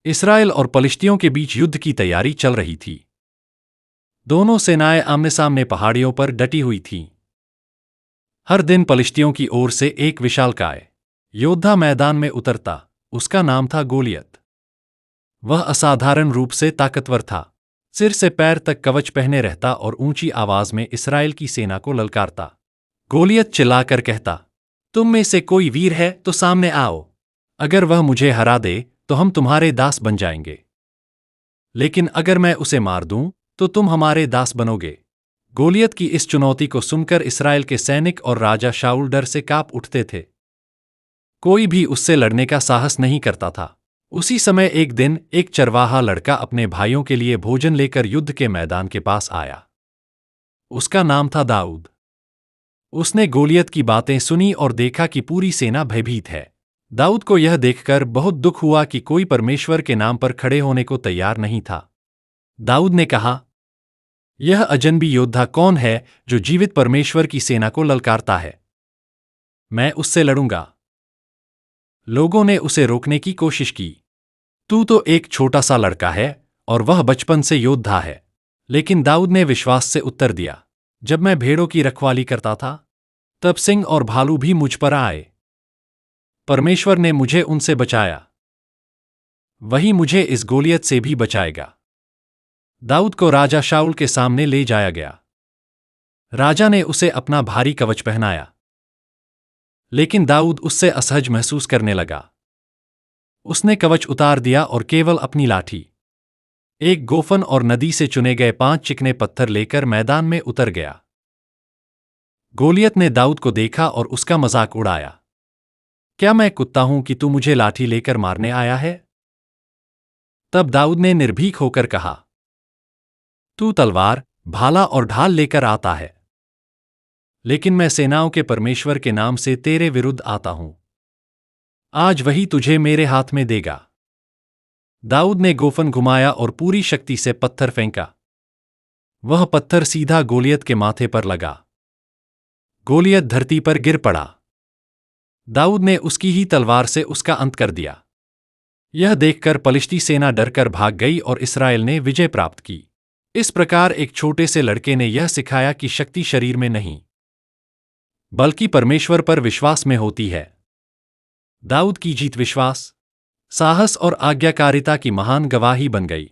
Israel और पलिश्तियों के बीच युद्ध की तैयारी चल रही थी। दोनों सेनाएं आमने सामने पहाड़ियों पर डटी हुई थीं। हर दिन पलिश्तियों की ओर से एक विशालकाय योद्धा मैदान में उतरता। उसका नाम था गोलियत। वह असाधारण रूप से ताकतवर था। सिर से पैर तक कवच पहने रहता और ऊंची आवाज में इसराइल की सेना को ललकारता। गोलियत चिल्लाकर कहता, तुम में से कोई वीर है तो सामने आओ। अगर वह मुझे हरा दे तो हम तुम्हारे दास बन जाएंगे, लेकिन अगर मैं उसे मार दूं तो तुम हमारे दास बनोगे। गोलियत की इस चुनौती को सुनकर इसराइल के सैनिक और राजा शाऊल डर से कांप उठते थे। कोई भी उससे लड़ने का साहस नहीं करता था। उसी समय एक दिन एक चरवाहा लड़का अपने भाइयों के लिए भोजन लेकर युद्ध के मैदान के पास आया। उसका नाम था दाऊद। उसने गोलियत की बातें सुनी और देखा कि पूरी सेना भयभीत है। दाऊद को यह देखकर बहुत दुख हुआ कि कोई परमेश्वर के नाम पर खड़े होने को तैयार नहीं था। दाऊद ने कहा, यह अजनबी योद्धा कौन है जो जीवित परमेश्वर की सेना को ललकारता है? मैं उससे लड़ूंगा। लोगों ने उसे रोकने की कोशिश की। तू तो एक छोटा सा लड़का है और वह बचपन से योद्धा है। लेकिन दाऊद ने विश्वास से उत्तर दिया, जब मैं भेड़ों की रखवाली करता था तब सिंह और भालू भी मुझ पर आए। परमेश्वर ने मुझे उनसे बचाया, वही मुझे इस गोलियत से भी बचाएगा। दाऊद को राजा शाऊल के सामने ले जाया गया। राजा ने उसे अपना भारी कवच पहनाया, लेकिन दाऊद उससे असहज महसूस करने लगा। उसने कवच उतार दिया और केवल अपनी लाठी, एक गोफन और नदी से चुने गए 5 चिकने पत्थर लेकर मैदान में उतर गया। गोलियत ने दाऊद को देखा और उसका मजाक उड़ाया, क्या मैं कुत्ता हूं कि तू मुझे लाठी लेकर मारने आया है? तब दाऊद ने निर्भीक होकर कहा, तू तलवार, भाला और ढाल लेकर आता है, लेकिन मैं सेनाओं के परमेश्वर के नाम से तेरे विरुद्ध आता हूं। आज वही तुझे मेरे हाथ में देगा। दाऊद ने गोफन घुमाया और पूरी शक्ति से पत्थर फेंका। वह पत्थर सीधा गोलियत के माथे पर लगा। गोलियत धरती पर गिर पड़ा। दाऊद ने उसकी ही तलवार से उसका अंत कर दिया। यह देखकर पलिश्ती सेना डरकर भाग गई और इसराइल ने विजय प्राप्त की। इस प्रकार एक छोटे से लड़के ने यह सिखाया कि शक्ति शरीर में नहीं, बल्कि परमेश्वर पर विश्वास में होती है। दाऊद की जीत विश्वास, साहस और आज्ञाकारिता की महान गवाही बन गई।